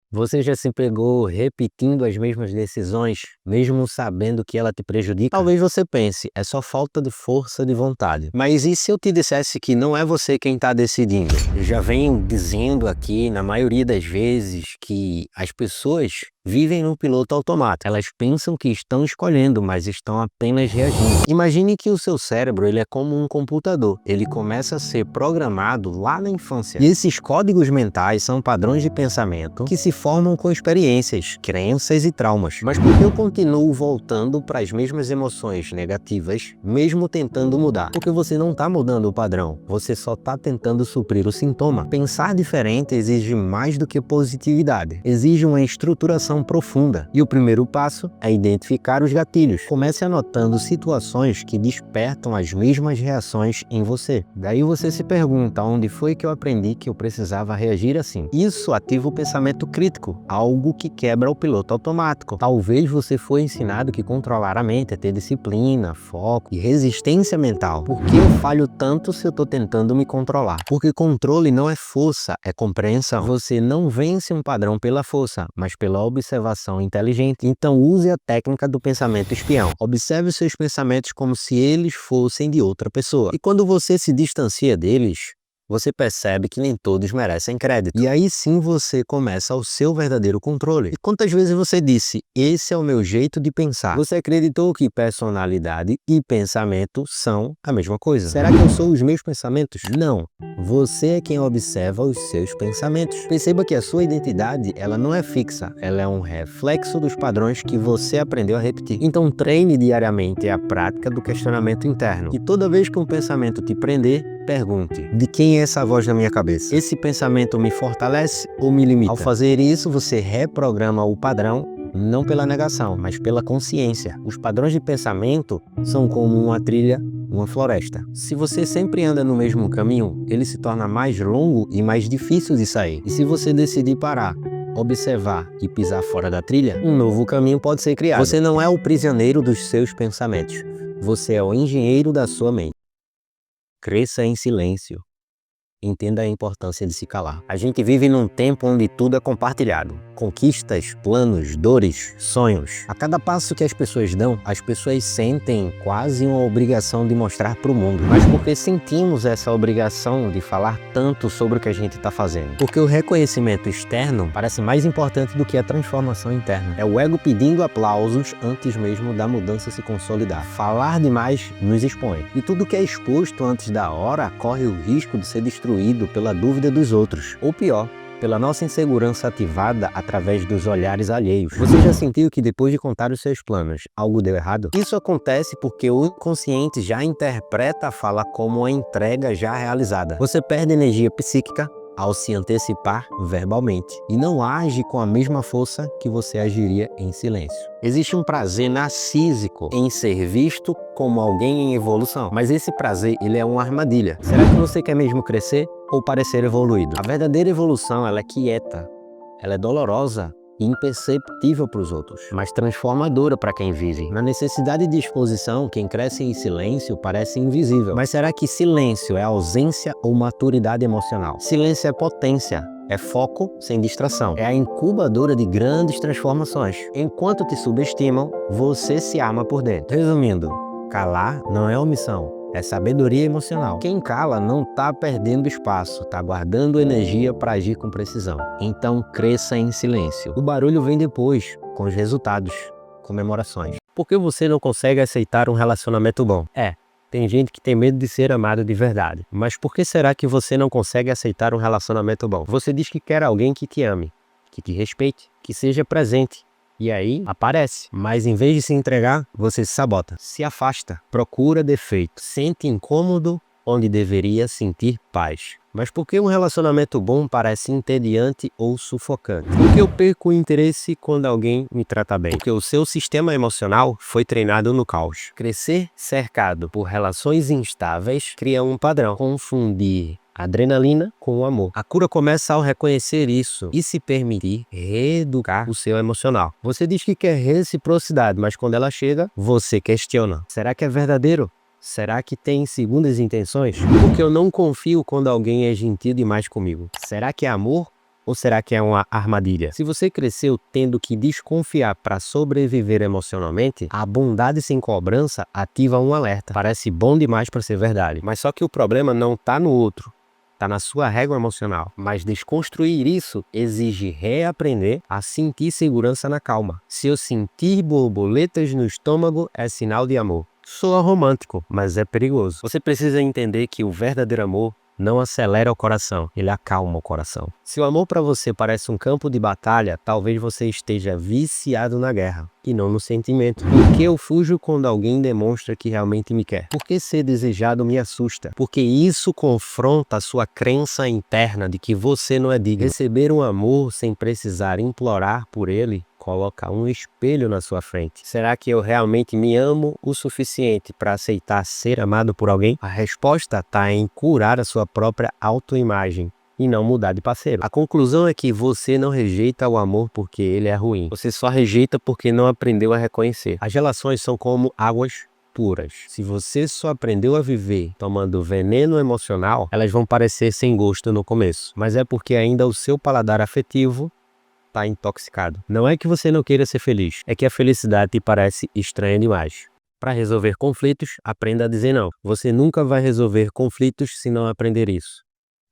Você já se pegou repetindo as mesmas decisões, mesmo sabendo que ela te prejudica? Talvez você pense, é só falta de força de vontade. Mas e se eu te dissesse que não é você quem está decidindo? Eu já venho dizendo aqui, na maioria das vezes, que as pessoas vivem no piloto automático. Elas pensam que estão escolhendo, mas estão apenas reagindo. Imagine que o seu cérebro ele é como um computador. Ele começa a ser programado lá na infância. E esses códigos mentais são padrões de pensamento que se formam com experiências, crenças e traumas. Mas por que eu continuo voltando para as mesmas emoções negativas, mesmo tentando mudar? Porque você não está mudando o padrão, você só está tentando suprir o sintoma. Pensar diferente exige mais do que positividade, exige uma estruturação profunda. E o primeiro passo é identificar os gatilhos. Comece anotando situações que despertam as mesmas reações em você. Daí você se pergunta, onde foi que eu aprendi que eu precisava reagir assim? Isso ativa o pensamento crítico, algo que quebra o piloto automático. Talvez você foi ensinado que controlar a mente é ter disciplina, foco e resistência mental. Por que eu falho tanto se eu estou tentando me controlar? Porque controle não é força, é compreensão. Você não vence um padrão pela força, mas pela observação inteligente. Então use a técnica do pensamento espião. Observe os seus pensamentos como se eles fossem de outra pessoa. E quando você se distancia deles, você percebe que nem todos merecem crédito. E aí sim você começa o seu verdadeiro controle. E quantas vezes você disse, esse é o meu jeito de pensar? Você acreditou que personalidade e pensamento são a mesma coisa? Será que eu sou os meus pensamentos? Não. Você é quem observa os seus pensamentos. Perceba que a sua identidade, ela não é fixa. Ela é um reflexo dos padrões que você aprendeu a repetir. Então treine diariamente a prática do questionamento interno. E toda vez que um pensamento te prender, pergunte, de quem é essa voz na minha cabeça? Esse pensamento me fortalece ou me limita? Ao fazer isso, você reprograma o padrão, não pela negação, mas pela consciência. Os padrões de pensamento são como uma trilha, uma floresta. Se você sempre anda no mesmo caminho, ele se torna mais longo e mais difícil de sair. E se você decidir parar, observar e pisar fora da trilha, um novo caminho pode ser criado. Você não é o prisioneiro dos seus pensamentos. Você é o engenheiro da sua mente. Cresça em silêncio. Entenda a importância de se calar. A gente vive num tempo onde tudo é compartilhado. Conquistas, planos, dores, sonhos. A cada passo que as pessoas dão, as pessoas sentem quase uma obrigação de mostrar para o mundo. Mas por que sentimos essa obrigação de falar tanto sobre o que a gente está fazendo? Porque o reconhecimento externo parece mais importante do que a transformação interna. É o ego pedindo aplausos antes mesmo da mudança se consolidar. Falar demais nos expõe. E tudo que é exposto antes da hora corre o risco de ser destruído pela dúvida dos outros, ou pior, pela nossa insegurança ativada através dos olhares alheios. Você já sentiu que depois de contar os seus planos, algo deu errado? Isso acontece porque o inconsciente já interpreta a fala como uma entrega já realizada. Você perde energia psíquica ao se antecipar verbalmente e não age com a mesma força que você agiria em silêncio. Existe um prazer narcísico em ser visto como alguém em evolução, mas esse prazer ele é uma armadilha. Será que você quer mesmo crescer ou parecer evoluído? A verdadeira evolução ela é quieta, ela é dolorosa e imperceptível para os outros, mas transformadora para quem vive. Na necessidade de exposição, quem cresce em silêncio parece invisível. Mas será que silêncio é ausência ou maturidade emocional? Silêncio é potência. É foco sem distração. É a incubadora de grandes transformações. Enquanto te subestimam, você se arma por dentro. Resumindo, calar não é omissão. É sabedoria emocional. Quem cala não está perdendo espaço, está guardando energia para agir com precisão. Então cresça em silêncio. O barulho vem depois, com os resultados, comemorações. Por que você não consegue aceitar um relacionamento bom? Tem gente que tem medo de ser amado de verdade. Mas por que será que você não consegue aceitar um relacionamento bom? Você diz que quer alguém que te ame, que te respeite, que seja presente. E aí, aparece. Mas em vez de se entregar, você se sabota, se afasta, procura defeito, sente incômodo onde deveria sentir paz. Mas por que um relacionamento bom parece entediante ou sufocante? Por que eu perco o interesse quando alguém me trata bem? Porque o seu sistema emocional foi treinado no caos. Crescer cercado por relações instáveis cria um padrão. Confundir adrenalina com o amor. A cura começa ao reconhecer isso e se permitir reeducar o seu emocional. Você diz que quer reciprocidade, mas quando ela chega, você questiona. Será que é verdadeiro? Será que tem segundas intenções? Porque eu não confio quando alguém é gentil demais comigo. Será que é amor Ou será que é uma armadilha? Se você cresceu tendo que desconfiar para sobreviver emocionalmente, a bondade sem cobrança ativa um alerta. Parece bom demais para ser verdade. Mas só que o problema não está no outro. Está na sua régua emocional. Mas desconstruir isso exige reaprender a sentir segurança na calma. Se eu sentir borboletas no estômago, é sinal de amor. Soa romântico, mas é perigoso. Você precisa entender que o verdadeiro amor não acelera o coração, ele acalma o coração. Se o amor para você parece um campo de batalha, talvez você esteja viciado na guerra e não no sentimento. Por que eu fujo quando alguém demonstra que realmente me quer? Por que ser desejado me assusta? Porque isso confronta a sua crença interna de que você não é digno. Receber um amor sem precisar implorar por ele coloca um espelho na sua frente. Será que eu realmente me amo o suficiente para aceitar ser amado por alguém? A resposta está em curar a sua própria autoimagem e não mudar de parceiro. A conclusão é que você não rejeita o amor porque ele é ruim. Você só rejeita porque não aprendeu a reconhecer. As relações são como águas puras. Se você só aprendeu a viver tomando veneno emocional, elas vão parecer sem gosto no começo. Mas é porque ainda o seu paladar afetivo está intoxicado. Não é que você não queira ser feliz, é que a felicidade te parece estranha demais. Para resolver conflitos, aprenda a dizer não. Você nunca vai resolver conflitos se não aprender isso.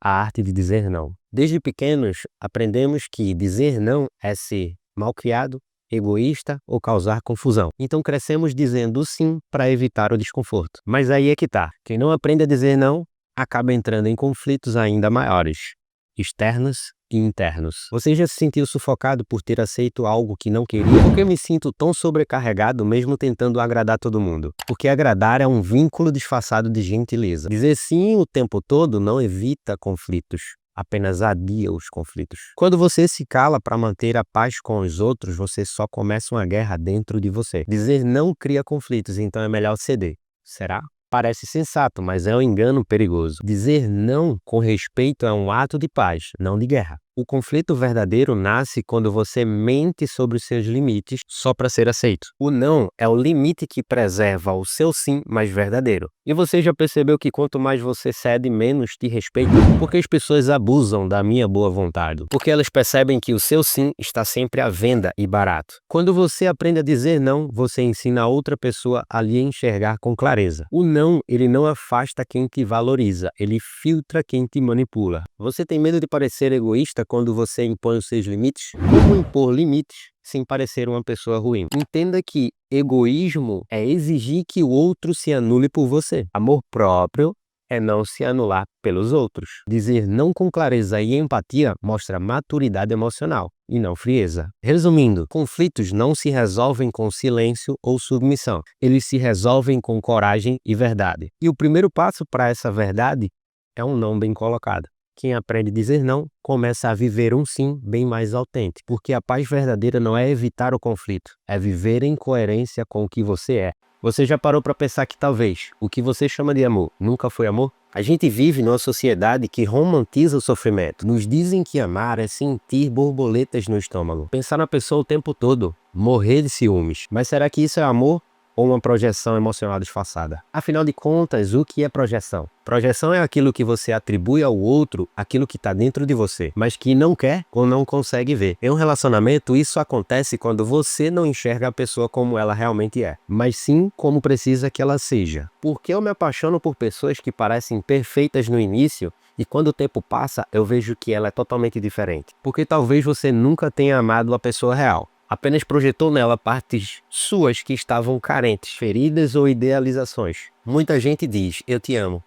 A arte de dizer não. Desde pequenos, aprendemos que dizer não é ser malcriado, egoísta ou causar confusão. Então crescemos dizendo sim para evitar o desconforto. Mas aí é que tá. Quem não aprende a dizer não, acaba entrando em conflitos ainda maiores, externos e internos. Você já se sentiu sufocado por ter aceito algo que não queria? Por que eu me sinto tão sobrecarregado mesmo tentando agradar todo mundo? Porque agradar é um vínculo disfarçado de gentileza. Dizer sim o tempo todo não evita conflitos, apenas adia os conflitos. Quando você se cala para manter a paz com os outros, você só começa uma guerra dentro de você. Dizer não cria conflitos, então é melhor ceder. Será? Parece sensato, mas é um engano perigoso. Dizer não com respeito é um ato de paz, não de guerra. O conflito verdadeiro nasce quando você mente sobre os seus limites só para ser aceito. O não é o limite que preserva o seu sim mais verdadeiro. E você já percebeu que quanto mais você cede, menos te respeitam? Porque as pessoas abusam da minha boa vontade. Porque elas percebem que o seu sim está sempre à venda e barato. Quando você aprende a dizer não, você ensina a outra pessoa a lhe enxergar com clareza. O não, ele não afasta quem te valoriza, ele filtra quem te manipula. Você tem medo de parecer egoísta quando você impõe os seus limites? Como impor limites sem parecer uma pessoa ruim? Entenda que egoísmo é exigir que o outro se anule por você. Amor próprio é não se anular pelos outros. Dizer não com clareza e empatia mostra maturidade emocional e não frieza. Resumindo, conflitos não se resolvem com silêncio ou submissão. Eles se resolvem com coragem e verdade. E o primeiro passo para essa verdade é um não bem colocado. Quem aprende a dizer não, começa a viver um sim bem mais autêntico, porque a paz verdadeira não é evitar o conflito, é viver em coerência com o que você é. Você já parou para pensar que talvez o que você chama de amor nunca foi amor? A gente vive numa sociedade que romantiza o sofrimento. Nos dizem que amar é sentir borboletas no estômago, pensar na pessoa o tempo todo, morrer de ciúmes. Mas será que isso é amor? Ou uma projeção emocional disfarçada? Afinal de contas, o que é projeção? Projeção é aquilo que você atribui ao outro, aquilo que está dentro de você, mas que não quer ou não consegue ver. Em um relacionamento, isso acontece quando você não enxerga a pessoa como ela realmente é, mas sim como precisa que ela seja. Por que eu me apaixono por pessoas que parecem perfeitas no início e quando o tempo passa eu vejo que ela é totalmente diferente? Porque talvez você nunca tenha amado a pessoa real. Apenas projetou nela partes suas que estavam carentes, feridas ou idealizações. Muita gente diz, eu te amo.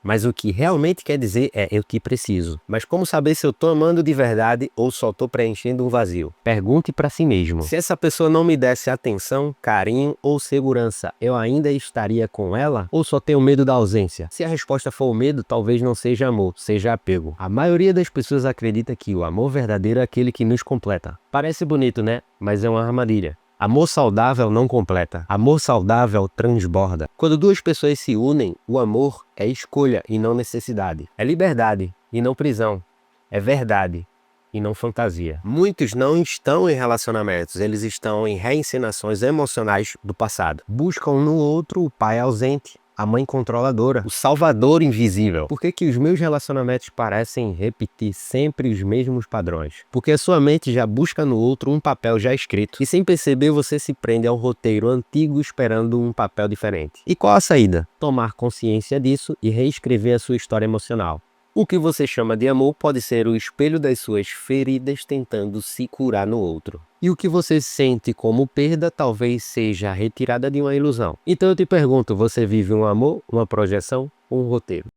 Mas o que realmente quer dizer é eu te preciso. Mas como saber se eu tô amando de verdade ou só tô preenchendo um vazio? Pergunte para si mesmo. Se essa pessoa não me desse atenção, carinho ou segurança, eu ainda estaria com ela ou só tenho medo da ausência? Se a resposta for o medo, talvez não seja amor, seja apego. A maioria das pessoas acredita que o amor verdadeiro é aquele que nos completa. Parece bonito, né? Mas é uma armadilha. Amor saudável não completa. Amor saudável transborda. Quando duas pessoas se unem, o amor é escolha e não necessidade. É liberdade e não prisão. É verdade e não fantasia. Muitos não estão em relacionamentos, eles estão em reencenações emocionais do passado. Buscam no outro o pai ausente, a mãe controladora, o salvador invisível. Por que que os meus relacionamentos parecem repetir sempre os mesmos padrões? Porque a sua mente já busca no outro um papel já escrito. E sem perceber, você se prende a um roteiro antigo esperando um papel diferente. E qual a saída? Tomar consciência disso e reescrever a sua história emocional. O que você chama de amor pode ser o espelho das suas feridas tentando se curar no outro. E o que você sente como perda talvez seja a retirada de uma ilusão. Então eu te pergunto, você vive um amor, uma projeção ou um roteiro?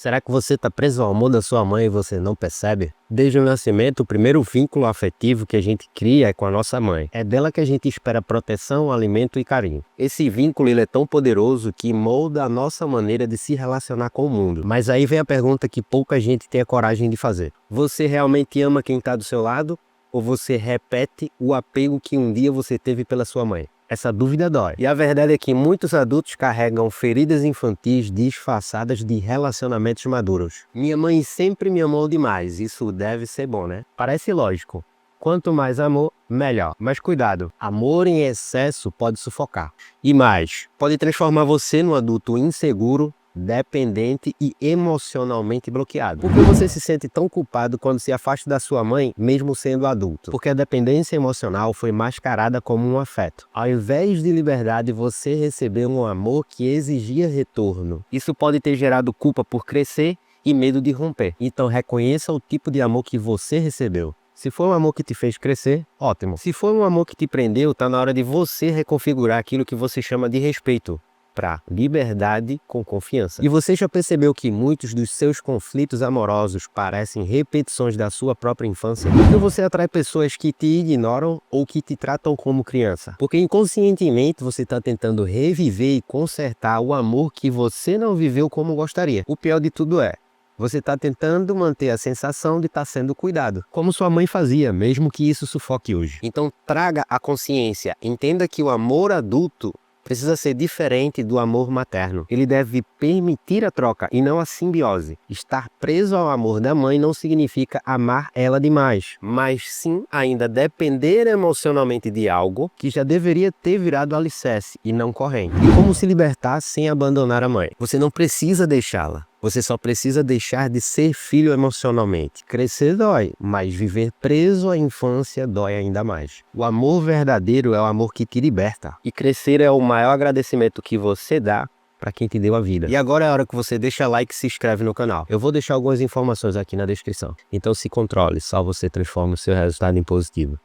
Será que você está preso ao amor da sua mãe e você não percebe? Desde o nascimento, o primeiro vínculo afetivo que a gente cria é com a nossa mãe. É dela que a gente espera proteção, alimento e carinho. Esse vínculo ele é tão poderoso que molda a nossa maneira de se relacionar com o mundo. Mas aí vem a pergunta que pouca gente tem a coragem de fazer. Você realmente ama quem está do seu lado? Ou você repete o apego que um dia você teve pela sua mãe? Essa dúvida dói. E a verdade é que muitos adultos carregam feridas infantis disfarçadas de relacionamentos maduros. Minha mãe sempre me amou demais, isso deve ser bom, né? Parece lógico. Quanto mais amor, melhor. Mas cuidado, amor em excesso pode sufocar. E mais, pode transformar você num adulto inseguro, dependente e emocionalmente bloqueado. Por que você se sente tão culpado quando se afasta da sua mãe, mesmo sendo adulto? Porque a dependência emocional foi mascarada como um afeto. Ao invés de liberdade, você recebeu um amor que exigia retorno. Isso pode ter gerado culpa por crescer e medo de romper. Então reconheça o tipo de amor que você recebeu. Se for um amor que te fez crescer, ótimo. Se for um amor que te prendeu, tá na hora de você reconfigurar aquilo que você chama de respeito para liberdade com confiança. E você já percebeu que muitos dos seus conflitos amorosos parecem repetições da sua própria infância? Porque você atrai pessoas que te ignoram ou que te tratam como criança. Porque inconscientemente você está tentando reviver e consertar o amor que você não viveu como gostaria. O pior de tudo é, você está tentando manter a sensação de estar sendo cuidado, como sua mãe fazia, mesmo que isso sufoque hoje. Então traga a consciência, entenda que o amor adulto precisa ser diferente do amor materno. Ele deve permitir a troca e não a simbiose. Estar preso ao amor da mãe não significa amar ela demais, mas sim ainda depender emocionalmente de algo que já deveria ter virado alicerce e não corrente. E como se libertar sem abandonar a mãe? Você não precisa deixá-la. Você só precisa deixar de ser filho emocionalmente. Crescer dói, mas viver preso à infância dói ainda mais. O amor verdadeiro é o amor que te liberta. E crescer é o maior agradecimento que você dá para quem te deu a vida. E agora é a hora que você deixa like e se inscreve no canal. Eu vou deixar algumas informações aqui na descrição. Então se controle, só você transforma o seu resultado em positivo.